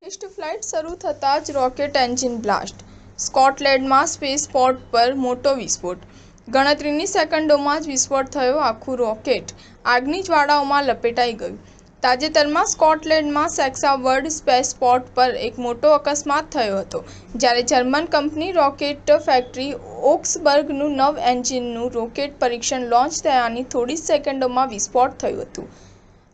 Test flight શરૂ થતાં જ રોકેટ એન્જિન બ્લાસ્ટ, સ્કોટલેન્ડમાં સ્પેસપોર્ટ પર મોટો વિસ્ફોટ, ગણતરીની સેકન્ડોમાં જ વિસ્ફોટ થયો, આખું રોકેટ આગની જ્વાળાઓમાં લપેટાઈ ગયું. તાજેતરમાં સ્કોટલેન્ડમાં સેક્સાવર્ડ સ્પેસપોર્ટ પર એક મોટો અકસ્માત થયો હતો, જ્યારે જર્મન કંપની રોકેટ ફેક્ટરી ઓક્સબર્ગનું 9 એન્જિનનું રોકેટ પરીક્ષણ લોન્ચ થયાની થોડી જ સેકન્ડોમાં વિસ્ફોટ થયું હતું.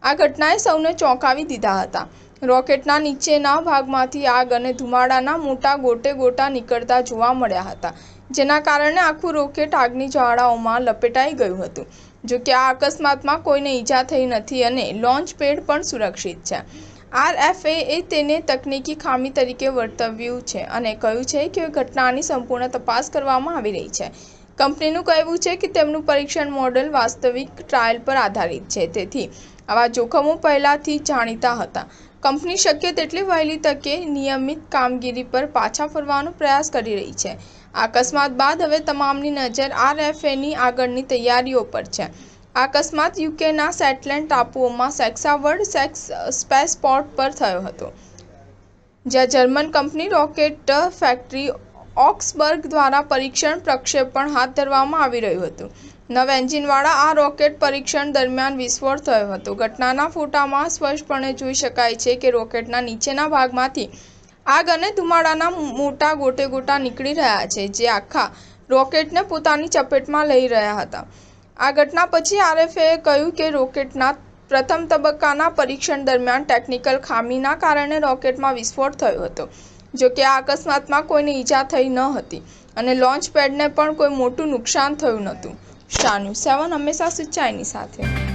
આ ઘટનાએ સૌને ચોંકાવી દીધા હતા. રોકેટના નીચેના ભાગમાંથી આગ અને ધુમાડાના મોટા ગોટે-ગોટા નીકળતા જોવા મળ્યા હતા, જેના કારણે આખું રોકેટ આગની જ્વાળાઓમાં લપેટાઈ ગયું હતું. જો કે આ અકસ્માતમાં કોઈને ઈજા થઈ નથી અને લોન્ચ પેડ પણ સુરક્ષિત છે. RFAએ તેને તકનીકી ખામી તરીકે વર્તવ્યું છે અને કહ્યું છે કે ઘટનાની સંપૂર્ણ તપાસ કરવામાં આવી રહી છે. કંપનીનું કહેવું છે કે તેમનું પરીક્ષણ મોડેલ વાસ્તવિક ટ્રાયલ પર આધારિત છે, તેથી આવા જોખમો પહેલાથી જાણીતા હતા. કંપની શક્ય તેટલી વહેલી તકે નિયમિત કામગીરી પર પાછા ફરવાનો પ્રયાસ કરી રહી છે. આ અકસ્માત બાદ હવે તમામની નજર RFAની આગળની તૈયારીઓ પર છે. આ અકસ્માત યુકેના શેટલેન્ડ ટાપુઓમાં સેક્સાવર્ડ સ્પેસપોર્ટ પર થયો હતો, જ્યાં જર્મન કંપની રોકેટ ફેક્ટરી ઓક્સબર્ગ દ્વારા પરીક્ષણ પ્રક્ષેપણ હાથ ધરવામાં આવી રહ્યું હતું. 9 એન્જિનવાળા આ રોકેટ પરીક્ષણ દરમિયાન વિસ્ફોટ થયો હતો. ઘટનાના ફોટામાં સ્પષ્ટપણે જોઈ શકાય છે કે રોકેટના નીચેના ભાગમાંથી આગ અને ધુમાડાના મોટા ગોટે-ગોટા નીકળી રહ્યા છે, જે આખા રોકેટને પોતાની ચપેટમાં લઈ રહ્યા હતા. આ ઘટના પછી RFAએ કહ્યું કે રોકેટના પ્રથમ તબક્કાના પરીક્ષણ દરમિયાન ટેકનિકલ ખામીના કારણે રોકેટમાં વિસ્ફોટ થયો હતો. જો કે આ અકસ્માતમાં કોઈને ઈજા થઈ ન હતી અને લોન્ચ પેડને પણ કોઈ મોટું નુકસાન થયું નહોતું. શાહ ન્યૂઝ 7 હંમેશા સચ્ચાઈની સાથે.